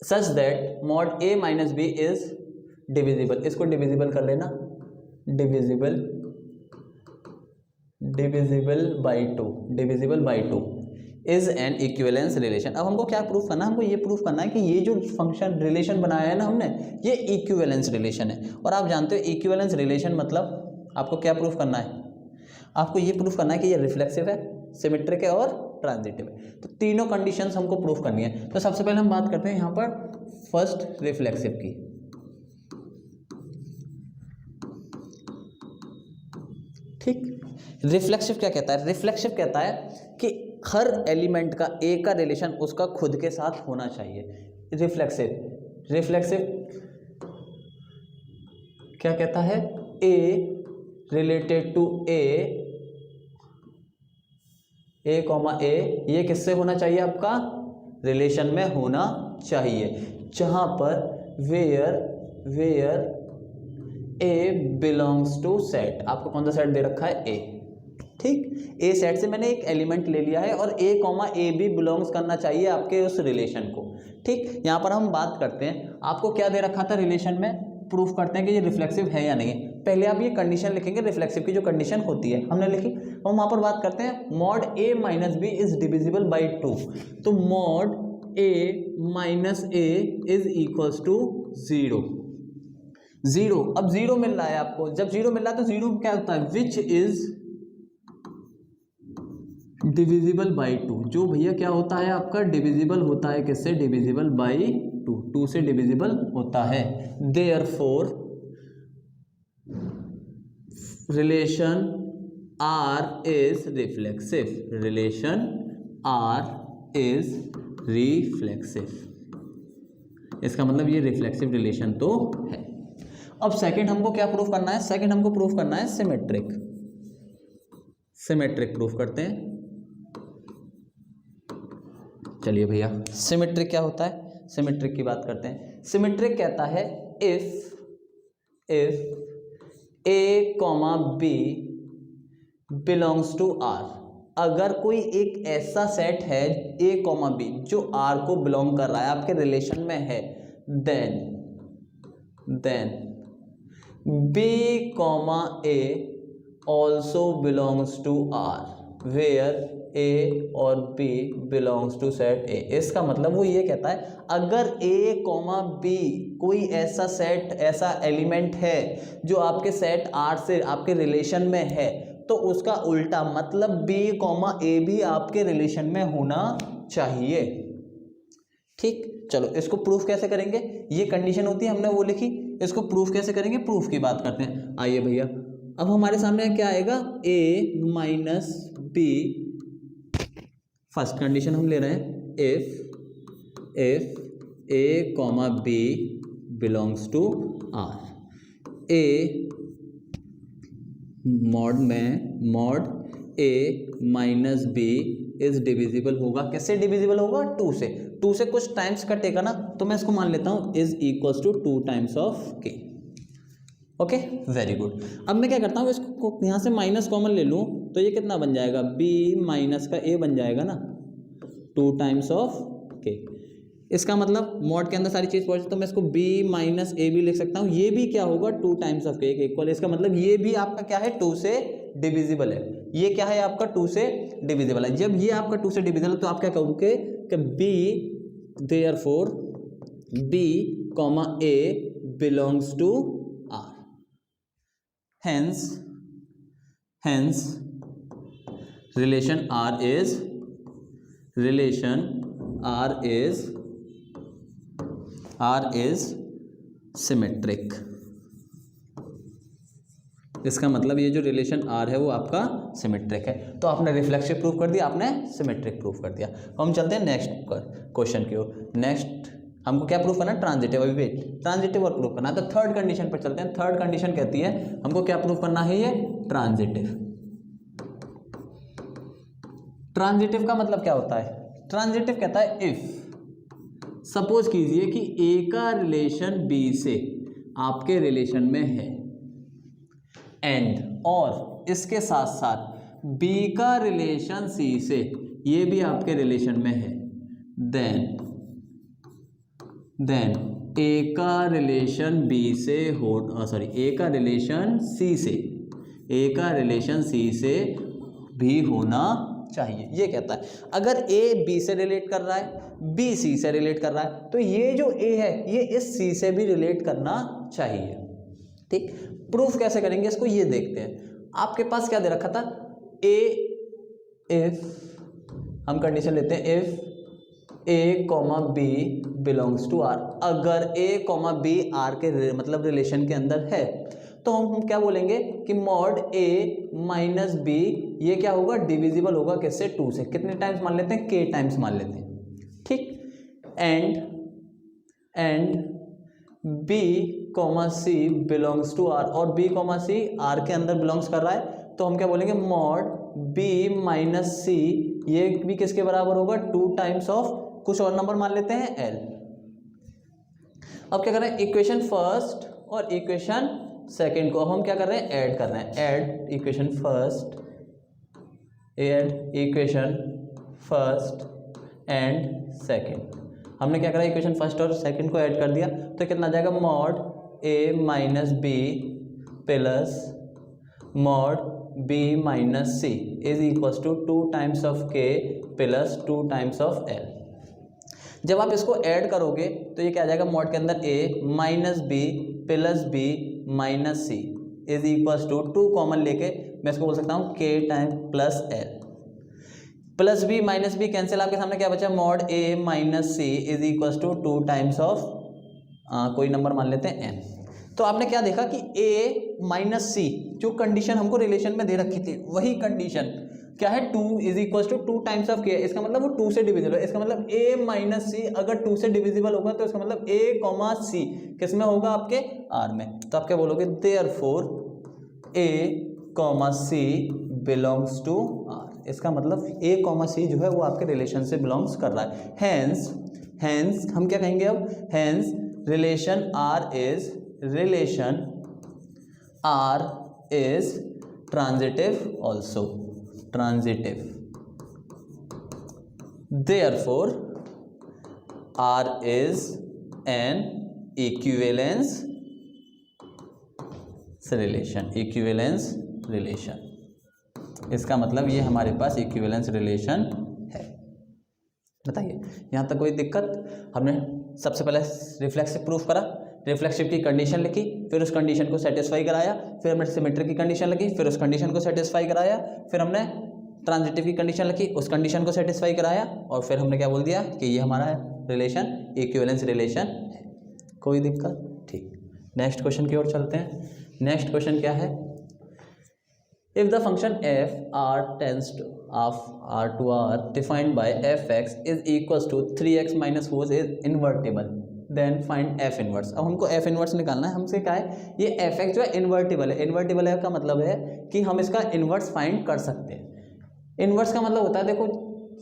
such that mod a minus b is divisible। इसको डिविजिबल कर लेना, divisible by 2 is an equivalence relation. अब हमको क्या प्रूफ करना है, हमको ये प्रूफ करना है कि ये जो फंक्शन रिलेशन बनाया है ना हमने, ये इक्विवेलेंस रिलेशन है। और आप जानते हो इक्विवेलेंस रिलेशन मतलब आपको क्या प्रूफ करना है, आपको ये प्रूफ करना है कि ये रिफ्लेक्सिव है, सिमेट्रिक है और ट्रांजिटिव है। तो तीनों कंडीशंस हमको प्रूफ करनी है। तो सबसे पहले हम बात करते हैं यहाँ पर फर्स्ट रिफ्लेक्सिव की। ठीक, रिफ्लेक्सिव क्या कहता है, रिफ्लेक्सिव कहता है कि हर एलिमेंट का ए का रिलेशन उसका खुद के साथ होना चाहिए। रिफ्लेक्सिव क्या कहता है, ए रिलेटेड टू ए कॉमा ए, ये किससे होना चाहिए, आपका रिलेशन में होना चाहिए, जहां पर where A belongs to set. आपको कौन सा सेट दे रखा है, ए। ठीक, ए सेट से मैंने एक एलिमेंट ले लिया है और ए कॉमा ए भी बिलोंग्स करना चाहिए आपके उस रिलेशन को। ठीक, यहां पर हम बात करते हैं आपको क्या दे रखा था रिलेशन में, प्रूफ करते हैं कि ये रिफ्लेक्सिव है या नहीं। पहले आप ये कंडीशन लिखेंगे, रिफ्लेक्सिव की जो कंडीशन होती है हमने लिखी। हम वहां पर बात करते हैं mod A minus B is divisible by 2। तो mod A minus A is equals to 0। अब 0 मिल रहा है आपको, जब 0 मिल रहा है तो 0 क्या होता है, विच इज डिविजिबल बाई 2। जो भैया क्या होता है आपका, डिविजिबल होता है किससे, डिविजिबल बाई 2 से डिविजिबल होता है। Therefore relation R is reflexive. इसका मतलब ये रिफ्लेक्सिव रिलेशन तो है। अब सेकंड हमको क्या प्रूफ करना है, सेकंड हमको प्रूफ करना है सिमेट्रिक, सिमेट्रिक प्रूफ करते हैं। चलिए भैया सिमेट्रिक क्या होता है, सिमेट्रिक की बात करते हैं। सिमेट्रिक कहता है if A comma B belongs to R, अगर कोई एक ऐसा सेट है ए कॉमा बी जो आर को बिलोंग कर रहा है, आपके रिलेशन में है, then b comma a also belongs to R where a और b belongs to set A. इसका मतलब वो ये कहता है अगर ए कॉमा बी कोई ऐसा सेट, ऐसा एलिमेंट है जो आपके सेट आर से आपके रिलेशन में है, तो उसका उल्टा मतलब बी कॉमा ए भी आपके रिलेशन में होना चाहिए। ठीक, चलो इसको प्रूफ कैसे करेंगे, ये कंडीशन होती है, हमने वो लिखी, इसको प्रूफ कैसे करेंगे, प्रूफ की बात करते हैं। आइए भैया, अब हमारे सामने क्या आएगा, A minus B, first condition हम ले रहे हैं, if A comma B belongs to R, A mod A minus B is divisible होगा, कैसे डिविजिबल होगा, 2 से, 2 से कुछ टाइम्स कटेगा ना, तो मैं इसको मान लेता हूं is equals to 2 times of k. Okay, very good. अब मैं क्या करता हूँ, इसको यहाँ से माइनस कॉमन ले लूँ तो ये कितना बन जाएगा, b माइनस का a बन जाएगा ना, 2 टाइम्स ऑफ k। इसका मतलब मॉड के अंदर सारी चीज़ पहुँचे तो मैं इसको b माइनस a भी लिख सकता हूँ, ये भी क्या होगा 2 टाइम्स ऑफ k के इक्वल। इसका मतलब ये भी आपका क्या है, 2 से डिविजिबल है, ये क्या है आपका 2 से डिविजिबल है। जब ये आपका 2 से डिविजिबल है तो आप क्या कहोगे कि b therefore b comma a belongs to r, hence relation R is symmetric। इसका मतलब ये जो रिलेशन R है वो आपका सिमेट्रिक है। तो आपने रिफ्लेक्सिव प्रूफ कर दिया, आपने सिमेट्रिक प्रूफ कर दिया। तो हम चलते हैं नेक्स्ट क्वेश्चन की ओर। नेक्स्ट हमको क्या प्रूफ करना है, ट्रांजिटिव। अभी वेट, ट्रांजिटिव और प्रूफ करना है, तो थर्ड कंडीशन पर चलते हैं। थर्ड कंडीशन कहती है हमको क्या प्रूफ करना है, ये ट्रांजिटिव। ट्रांजिटिव का मतलब क्या होता है, ट्रांजिटिव कहता है इफ, सपोज कीजिए कि ए का रिलेशन बी से आपके रिलेशन में है, एंड और इसके साथ साथ बी का रिलेशन सी से ये भी आपके रिलेशन में है, देन ए का रिलेशन बी से ए का रिलेशन सी से भी होना चाहिए। ये कहता है अगर ए बी से रिलेट कर रहा है, बी सी से रिलेट कर रहा है, तो ये जो ए है ये इस सी से भी रिलेट करना चाहिए। ठीक, प्रूफ कैसे करेंगे इसको, ये देखते हैं। आपके पास क्या दे रखा था, इफ हम कंडीशन लेते हैं, if A comma B belongs to R, अगर ए कॉमा बी आर के मतलब रिलेशन के अंदर है, तो हम क्या बोलेंगे कि मॉड ए माइनस बी ये क्या होगा, डिविजिबल होगा किससे, 2 से। कितने टाइम्स मान लेते हैं, k टाइम्स मान लेते हैं। ठीक, and B comma C belongs to R, और बी कॉमा सी आर के अंदर बिलोंग्स कर रहा है, तो हम क्या बोलेंगे, मॉड बी माइनस सी ये भी किसके बराबर होगा, 2 टाइम्स ऑफ कुछ और नंबर मान लेते हैं l। अब क्या कर रहे हैं, इक्वेशन फर्स्ट और इक्वेशन सेकेंड को हम क्या कर रहे हैं, ऐड कर रहे हैं। Add equation first and second. हमने क्या करा, इक्वेशन फर्स्ट और सेकेंड को ऐड कर दिया, तो कितना आ जाएगा, mod A minus B plus mod B minus C is equals to 2 times of K plus 2 times of L. जब आप इसको ऐड करोगे तो ये क्या आ जाएगा, मॉड के अंदर a minus B plus b minus C is equals to 2 common लेके मैं इसको बोल सकता हूँ k time plus l, plus b minus b cancel, आपके सामने क्या बचा, mod A minus C is equals to 2 times of कोई नंबर मान लेते हैं एन। तो आपने क्या देखा कि ए माइनस सी जो कंडीशन हमको रिलेशन में दे रखी थी, वही कंडीशन क्या है 2 is equal to 2 times of K, इसका मतलब वो 2 से डिविजिबल है। इसका मतलब a माइनस सी अगर 2 से डिविजिबल होगा तो इसका मतलब a कॉमा सी किस में होगा, आपके r में। तो आप क्या बोलोगे, therefore a comma C belongs to r। इसका मतलब a कॉमा सी जो है वो आपके रिलेशन से बिलोंग्स कर रहा है। हैंस हम क्या कहेंगे अब, hence relation r is transitive also, transitive, therefore r is an equivalence relation। इसका मतलब ये हमारे पास इक्विवेलेंस रिलेशन है। बताइए यहाँ तक कोई दिक्कत? हमने सबसे पहले रिफ्लेक्सिव प्रूफ करा, रिफ्लेक्सिव की कंडीशन लिखी, फिर उस कंडीशन को सेटिस्फाई कराया, फिर हमने सिमेट्री की कंडीशन लिखी, फिर उस कंडीशन को सेटिस्फाई कराया, फिर हमने ट्रांजिटिव की कंडीशन लिखी, उस कंडीशन को सेटिस्फाई कराया, और फिर हमने क्या बोल दिया कि ये हमारा रिलेशन इक्विवेलेंस रिलेशन है। कोई दिक्कत? ठीक, नेक्स्ट क्वेश्चन की ओर चलते हैं। नेक्स्ट क्वेश्चन क्या है, if the function f r tends to of r to r defined by fx is equals to 3x minus 4 is invertible, then find F inverse. अब हमको एफ इनवर्स निकालना है। हमसे क्या है, ये एफ एक्स जो है इन्वर्टिबल है। इन्वर्टिबल है का मतलब है कि हम इसका इनवर्स फाइंड कर सकते हैं। इनवर्स का मतलब होता है, देखो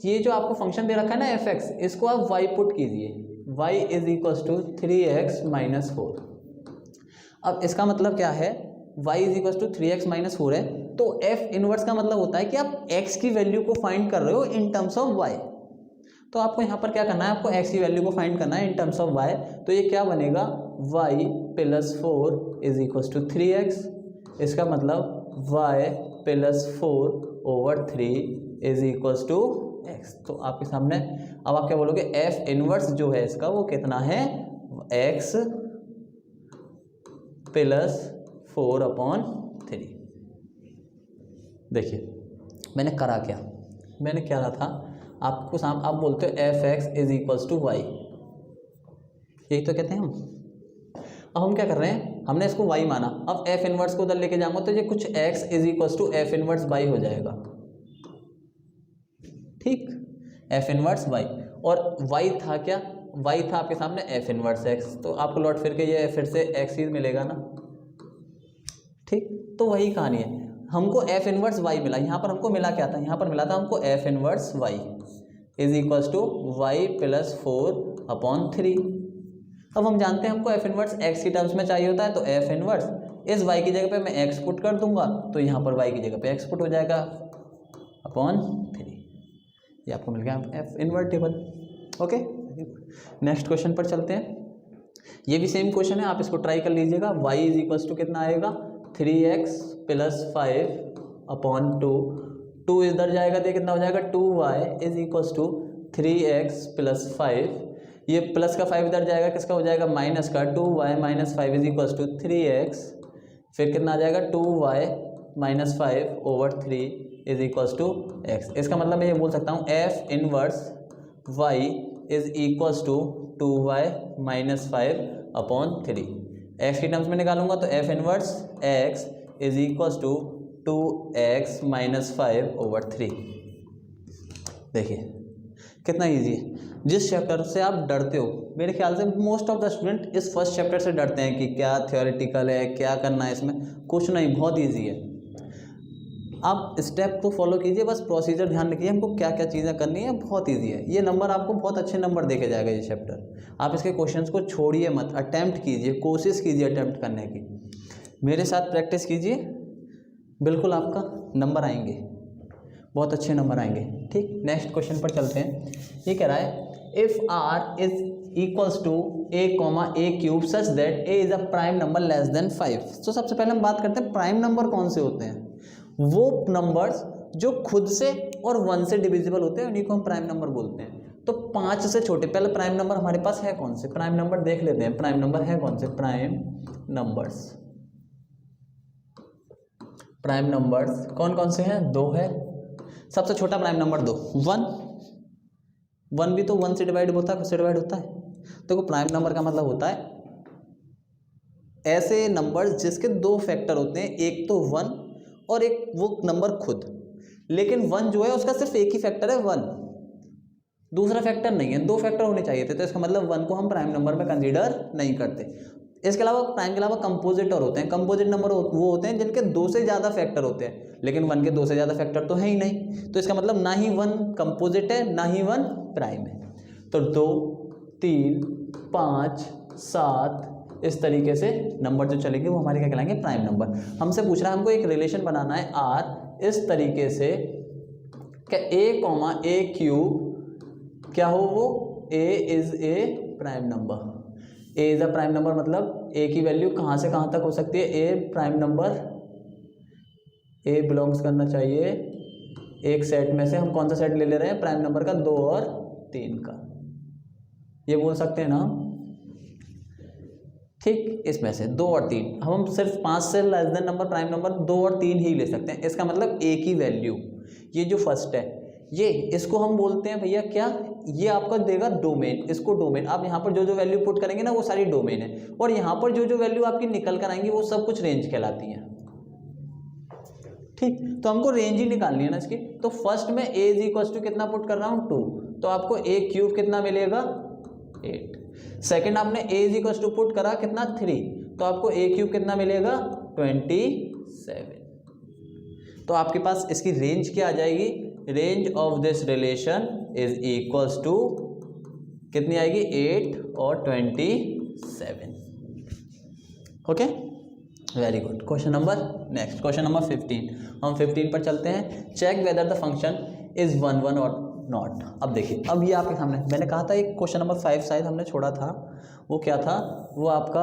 ये जो आपको फंक्शन दे रखा है ना एफ एक्स, इसको आप वाई पुट कीजिए, Y is equals to 3x minus 4। अब इसका मतलब क्या है, y is equals to 3x minus 4 है, तो एफ इनवर्स का मतलब होता है कि आप x की वैल्यू को फाइंड कर रहे हो इन टर्म्स ऑफ y। तो आपको यहाँ पर क्या करना है, आपको x की वैल्यू को फाइंड करना है इन टर्म्स ऑफ y। तो ये क्या बनेगा, y plus 4 is equals to 3x। इसका मतलब y plus 4 over 3 is equals to x। तो आपके सामने अब आप क्या बोलोगे, f इनवर्स जो है इसका वो कितना है, x प्लस 4/3। देखिए मैंने करा क्या, मैंने क्या रहा था आपको सामने, आप बोलते हो F X is equals to Y, यही तो कहते हैं हम। अब हम क्या कर रहे हैं, हमने इसको y माना, अब एफ इनवर्स को उधर लेके जाऊंगा तो ये कुछ x is equals to F inverse y हो जाएगा। ठीक, एफ इनवर्स y, और y था क्या, y था आपके सामने एफ इनवर्स x, तो आपको लौट फिर के ये फिर से x ही मिलेगा ना। ठीक, तो वही कहानी है, हमको एफ इनवर्स y मिला। यहाँ पर हमको मिला क्या था, यहाँ पर मिला था हमको F inverse y is equals to Y plus 4/3। अब हम जानते हैं हमको एफ इनवर्स x की टर्म्स में चाहिए होता है, तो एफ इनवर्स इस y की जगह पे मैं x पुट कर दूंगा, तो यहाँ पर y की जगह पे x पुट हो जाएगा /3। ये आपको मिल गया F invertible. Okay, next question पर चलते हैं। ये भी सेम क्वेश्चन है, आप इसको ट्राई कर लीजिएगा। y इज इक्वल्स टू कितना आएगा, 3x प्लस 5/2। 2 इधर जाएगा तो कितना हो जाएगा, 2y is equals to 3x plus 5। ये प्लस का 5 इधर जाएगा, किसका हो जाएगा, माइनस का। 2y minus 5 is equals to 3x, फिर कितना आ जाएगा, 2y minus 5/3 is equals to x। इसका मतलब मैं ये बोल सकता हूँ F inverse y is equals to 2y minus 5/3। x की टर्म्स में निकालूंगा तो F inverse x is equals to 2x minus 5/3। देखिए कितना इजी है। जिस चैप्टर से आप डरते हो, मेरे ख्याल से मोस्ट ऑफ द स्टूडेंट इस फर्स्ट चैप्टर से डरते हैं कि क्या थ्योरेटिकल है, क्या करना है इसमें, कुछ नहीं, बहुत इजी है। आप स्टेप को फॉलो कीजिए, बस प्रोसीजर ध्यान रखिए, हमको क्या क्या चीज़ें करनी है, बहुत इजी है। ये नंबर आपको बहुत अच्छे नंबर देके जाएगा ये चैप्टर। आप इसके क्वेश्चंस को छोड़िए मत, अटेम्प्ट कीजिए, कोशिश कीजिए अटेम्प्ट करने की, मेरे साथ प्रैक्टिस कीजिए, बिल्कुल आपका नंबर आएंगे, बहुत अच्छे नंबर आएंगे। ठीक, नेक्स्ट क्वेश्चन पर चलते हैं। ये कह रहा है if r is equals to a,a³ such that a is a prime number less than 5। तो सबसे पहले हम बात करते हैं प्राइम नंबर कौन से होते हैं। वो नंबर्स जो खुद से और 1 से डिविजिबल होते हैं उन्हीं को हम प्राइम नंबर बोलते हैं। तो 5 से छोटे पहले प्राइम नंबर हमारे पास है कौन से, प्राइम नंबर देख लेते हैं। प्राइम नंबर है कौन से, प्राइम नंबर्स, प्राइम नंबर्स कौन कौन से हैं, 2 है। सबसे छोटा प्राइम नंबर 2, 1 भी तो 1 से डिवाइड होता है, खुद से डिवाइड होता है। तो प्राइम नंबर का मतलब होता है ऐसे नंबर्स जिसके 2 फैक्टर होते हैं, एक तो 1 और एक वो नंबर खुद। लेकिन 1 जो है उसका सिर्फ एक ही फैक्टर है 1, दूसरा फैक्टर नहीं है, 2 फैक्टर होने चाहिए थे, तो इसका मतलब 1 को हम प्राइम नंबर में कंसीडर नहीं करते। इसके अलावा प्राइम के अलावा कंपोजिटर होते हैं, कंपोजिट नंबर वो होते हैं जिनके 2 से ज़्यादा फैक्टर होते हैं, लेकिन 1 के 2 से ज़्यादा फैक्टर तो है ही नहीं, तो इसका मतलब ना ही 1 कंपोजिट है ना ही 1 प्राइम है। तो 2, 3, 5, 7 इस तरीके से नंबर जो चलेंगे वो हमारे क्या कहलाएंगे, प्राइम नंबर। हमसे पूछ रहा है हमको एक रिलेशन बनाना है R इस तरीके से कि A, A³ क्या हो, वो A is a prime number. A is a prime number मतलब A की वैल्यू कहाँ से कहाँ तक हो सकती है, A prime number, A belongs करना चाहिए एक सेट में से, हम कौन सा सेट ले रहे हैं, प्राइम नंबर का 2 और 3 का, ये बोल सकते हैं ना, ठीक। इसमें से 2 और 3 हम सिर्फ 5 से less than number prime number 2 और 3 ही ले सकते हैं। इसका मतलब A की वैल्यू, ये जो फर्स्ट है ये, इसको हम बोलते हैं भैया क्या, ये आपका देगा डोमेन, इसको डोमेन। आप यहाँ पर जो जो वैल्यू पुट करेंगे ना वो सारी डोमेन है, और यहाँ पर जो जो वैल्यू आपकी निकल कर आएंगी वो सब कुछ रेंज कहलाती है, ठीक। तो हमको रेंज ही निकालनी है ना इसकी। तो फर्स्ट में A इज इक्वल टू कितना पुट कर रहा हूँ 2, तो आपको A³ कितना मिलेगा 8। सेकेंड आपने A is equal to put करा कितना 3, तो आपको A³ कितना मिलेगा 27। तो आपके पास इसकी रेंज क्या आ जाएगी, range of this relation is equals to कितनी आएगी 8 और 27। Okay, very good. Question number next, question number 15। हम 15 पर चलते हैं। Check whether the function is 1 1 और नॉट। अब देखिए, अब ये आपके सामने मैंने कहा था एक क्वेश्चन नंबर 5 शायद हमने छोड़ा था, वो क्या था, वो आपका,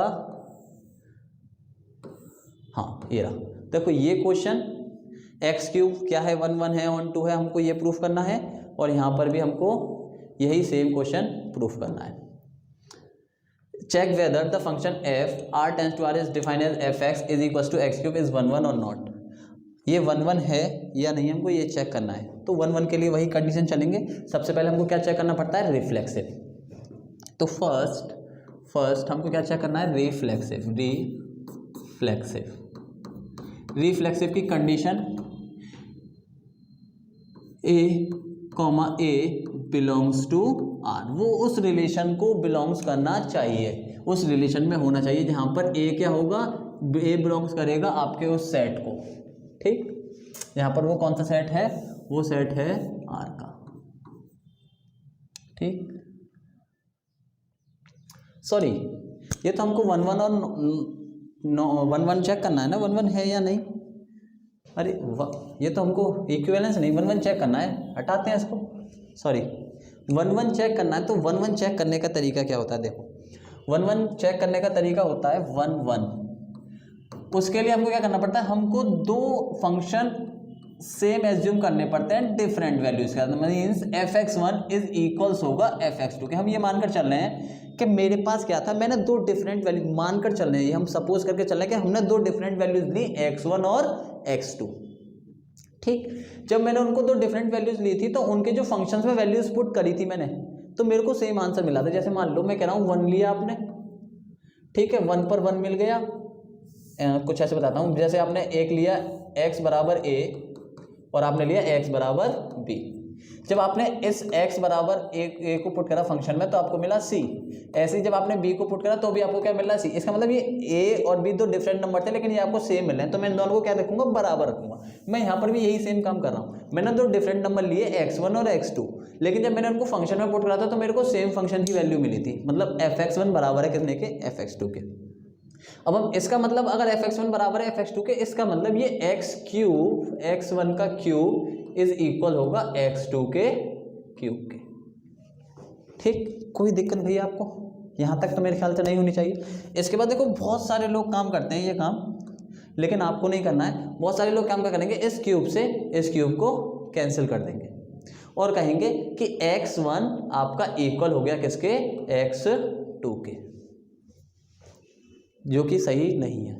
हाँ ये रहा। देखो ये क्वेश्चन x³ क्या है 1 1 है 1 2 है, हमको ये प्रूफ करना है, और यहाँ पर भी हमको यही सेम क्वेश्चन प्रूफ करना है। Check whether the function f r tends to r is defined as fx is equal to x³ is 1 1 और नॉट। ये 1 1 है या नहीं हमको ये चेक करना है। तो 1 1 के लिए वही कंडीशन चलेंगे। सबसे पहले हमको क्या चेक करना पड़ता है, रिफ्लेक्सिव। तो फर्स्ट हमको क्या चेक करना है, रिफ्लेक्सिव की condition A belongs to R, वो उस रिलेशन को बिलोंग्स करना चाहिए, उस रिलेशन में होना चाहिए जहां पर A क्या होगा, A बिलोंग्स करेगा आपके उस सेट को, ठीक। यहाँ पर वो कौन सा सेट है, वो सेट है R का, ठीक। सॉरी, ये तो हमको 1 1 और 1 1 चेक करना है ना, 1 1 है या नहीं। अरे ये तो हमको इक्विवेलेंस नहीं, 1 1 चेक करना है, हटाते हैं इसको, सॉरी 1 1 चेक करना है। तो 1 1 चेक करने का तरीका क्या होता है, देखो 1 1 चेक करने का तरीका होता है 1 1। उसके लिए हमको क्या करना पड़ता है, हमको 2 फंक्शन सेम एज्यूम करने पड़ते हैं डिफरेंट वैल्यूज का, मीन्स fx1 इज इक्वल्स होगा fx2 के। हम ये मानकर चल रहे हैं कि मेरे पास क्या था, मैंने 2 डिफरेंट वैल्यू मानकर चल रहे हैं, हम सपोज करके चल रहे हैं कि हमने 2 डिफरेंट वैल्यूज ली x1 और x2, ठीक। जब मैंने उनको 2 डिफरेंट वैल्यूज ली थी तो उनके जो फंक्शंस में वैल्यूज पुट करी थी मैंने, तो मेरे को सेम आंसर मिला था। जैसे मान लो मैं कह रहा हूँ 1 लिया आपने, ठीक है, 1 पर 1 मिल गया। कुछ ऐसे बताता हूँ, जैसे आपने एक लिया x बराबर a और आपने लिया x बराबर b। जब आपने इस x बराबर a को पुट करा फंक्शन में तो आपको मिला c, ऐसे ही जब आपने b को पुट करा तो भी आपको क्या मिला c। इसका मतलब ये a और b 2 डिफरेंट नंबर थे लेकिन ये आपको सेम मिल रहे हैं, तो मैं इन दोनों को क्या रखूंगा, बराबर रखूंगा। मैं यहाँ पर भी यही सेम काम कर रहा हूँ, मैंने 2 डिफरेंट नंबर लिए x1 और x2, लेकिन जब मैंने उनको फंक्शन में पुट करा था तो मेरे को सेम फंक्शन की वैल्यू मिली थी, मतलब fx1 बराबर है कितने के, fx2 के। अब हम इसका मतलब अगर fx1 बराबर है fx2 के, इसका मतलब ये x³ x1 का क्यूब इज इक्वल होगा x2 के क्यूब के, ठीक। कोई दिक्कत भैया आपको यहाँ तक तो मेरे ख्याल से नहीं होनी चाहिए। इसके बाद देखो बहुत सारे लोग काम करते हैं ये काम, लेकिन आपको नहीं करना है। बहुत सारे लोग काम क्या करेंगे, इस क्यूब से इस क्यूब को कैंसिल कर देंगे और कहेंगे कि x1 आपका इक्वल हो गया किसके, x2 के, जो कि सही नहीं है।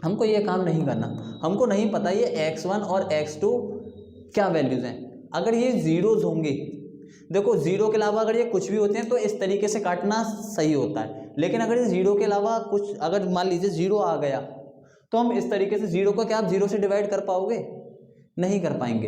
हमको ये काम नहीं करना, हमको नहीं पता ये x1 और x2 क्या वैल्यूज़ हैं। अगर ये जीरोज होंगे, देखो जीरो के अलावा अगर ये कुछ भी होते हैं तो इस तरीके से काटना सही होता है, लेकिन अगर ये जीरो के अलावा कुछ, अगर मान लीजिए जीरो आ गया तो हम इस तरीके से जीरो को क्या आप जीरो से डिवाइड कर पाओगे, नहीं कर पाएंगे।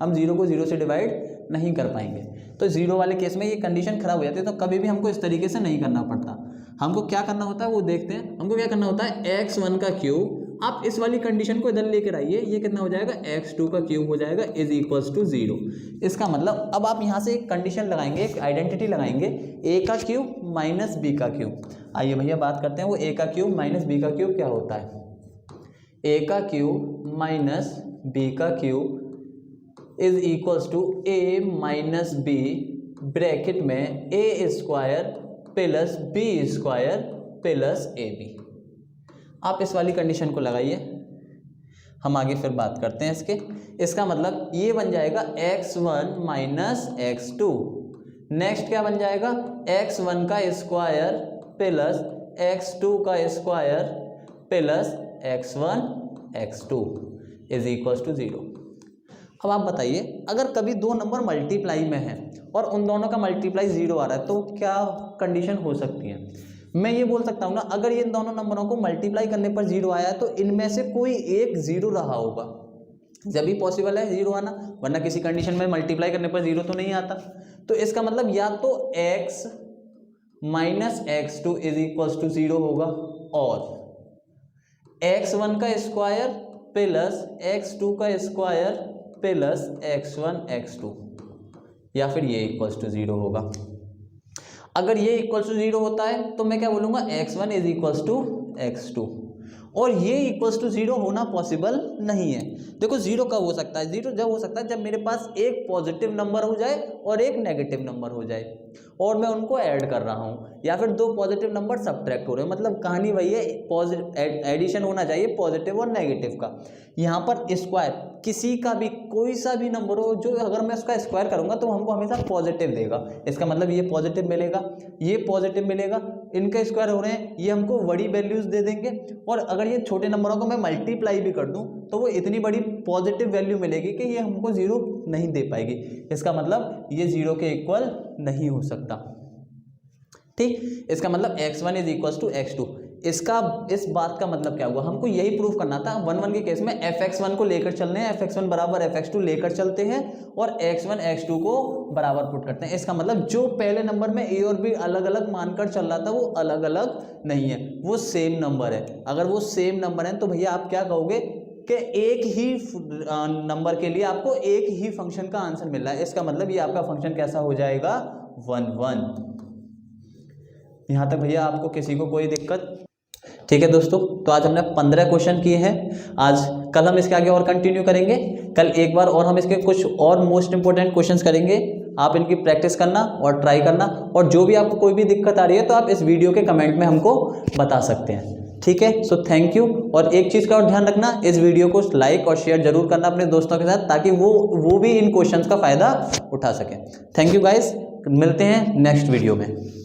हम 0 को 0 से डिवाइड नहीं कर पाएंगे। तो 0 वाले केस में ये कंडीशन खराब हो जाती है। तो कभी भी हमको इस तरीके से नहीं करना पड़ता। हमको क्या करना होता है वो देखते हैं। हमको क्या करना होता है, x1 का क्यूब, आप इस वाली कंडीशन को इधर लेकर आइए, ये कितना हो जाएगा, x2 का क्यूब हो जाएगा इज इक्वल्स टू 0। इसका मतलब अब आप यहाँ से एक कंडीशन लगाएंगे, एक आइडेंटिटी लगाएंगे, a का क्यूब माइनस b का क्यूब। आइए भैया बात करते हैं वो a का क्यूब माइनस b का क्यूब क्या होता है। a का क्यूब माइनस b का cube is equals to a minus b bracket में a square plus b square plus ab। आप इस वाली कंडीशन को लगाइए, हम आगे फिर बात करते हैं इसके। इसका मतलब ये बन जाएगा x1 माइनस x2। नेक्स्ट क्या बन जाएगा, x1 का स्क्वायर प्लस x2 का square plus x1 x2 is equals to 0। अब आप बताइए, अगर कभी दो नंबर मल्टीप्लाई में है और उन दोनों का मल्टीप्लाई 0 आ रहा है तो क्या कंडीशन हो सकती है। मैं ये बोल सकता हूँ ना, अगर ये इन दोनों नंबरों को मल्टीप्लाई करने पर 0 आया है तो इनमें से कोई एक 0 रहा होगा, जब भी पॉसिबल है 0 आना, वरना किसी कंडीशन में मल्टीप्लाई करने पर 0 तो नहीं आता। तो इसका मतलब या तो x minus x2 is equals to 0 होगा, और x1 का स्क्वायर प्लस x2 का स्क्वायर प्लस x1 x2, या फिर ये इक्वल्स टू 0 होगा। अगर ये इक्वल्स टू 0 होता है तो मैं क्या बोलूँगा, x1 is equals to x2, और ये इक्वल्स टू 0 होना पॉसिबल नहीं है। देखो 0 कब हो सकता है, 0 जब हो सकता है जब मेरे पास एक पॉजिटिव नंबर हो जाए और एक नेगेटिव नंबर हो जाए और मैं उनको ऐड कर रहा हूँ, या फिर दो पॉजिटिव नंबर सब्ट्रैक्ट हो रहे हैं। मतलब कहानी वही है, एडिशन होना चाहिए पॉजिटिव और नेगेटिव का। यहाँ पर स्क्वायर किसी का भी कोई सा भी नंबर हो, जो अगर मैं उसका स्क्वायर करूँगा तो हमको हमेशा पॉजिटिव देगा। इसका मतलब ये पॉजिटिव मिलेगा, ये पॉजिटिव मिलेगा, इनके स्क्वायर हो रहे हैं, ये हमको बड़ी वैल्यूज दे देंगे। और अगर ये छोटे नंबरों को मैं मल्टीप्लाई भी कर दूं तो वो इतनी बड़ी पॉजिटिव वैल्यू मिलेगी कि ये हमको 0 नहीं दे पाएगी। इसका मतलब ये 0 के इक्वल नहीं हो सकता। ठीक, इसका मतलब x1 is equal to x2। इस बात का मतलब क्या हुआ, हमको यही प्रूफ करना था। 1 के केस में fx1 को लेकर चलने हैं, fx1 बराबर fx2 लेकर चलते हैं और x1 x2 को बराबर पुट करते हैं। इसका मतलब जो पहले नंबर में a और b अलग अलग मानकर चल रहा था वो अलग अलग नहीं है, वो सेम नंबर है। अगर वो सेम नंबर है तो भैया आप क्या कहोगे कि एक ही नंबर के लिए आपको एक ही फंक्शन का आंसर मिल रहा है। इसका मतलब ये आपका फंक्शन कैसा हो जाएगा, 1 1। यहां तक भैया आपको किसी को कोई दिक्कत? ठीक है दोस्तों, तो आज हमने 15 क्वेश्चन किए हैं। कल हम इसके आगे और कंटिन्यू करेंगे। कल एक बार और हम इसके कुछ और मोस्ट इंपोर्टेंट क्वेश्चंस करेंगे। आप इनकी प्रैक्टिस करना और ट्राई करना, और जो भी आपको कोई भी दिक्कत आ रही है तो आप इस वीडियो के कमेंट में हमको बता सकते हैं। ठीक है, सो थैंक यू। और एक चीज़ का और ध्यान रखना, इस वीडियो को लाइक और शेयर जरूर करना अपने दोस्तों के साथ, ताकि वो भी इन क्वेश्चंस का फ़ायदा उठा सकें। थैंक यू गाइस, मिलते हैं नेक्स्ट वीडियो में।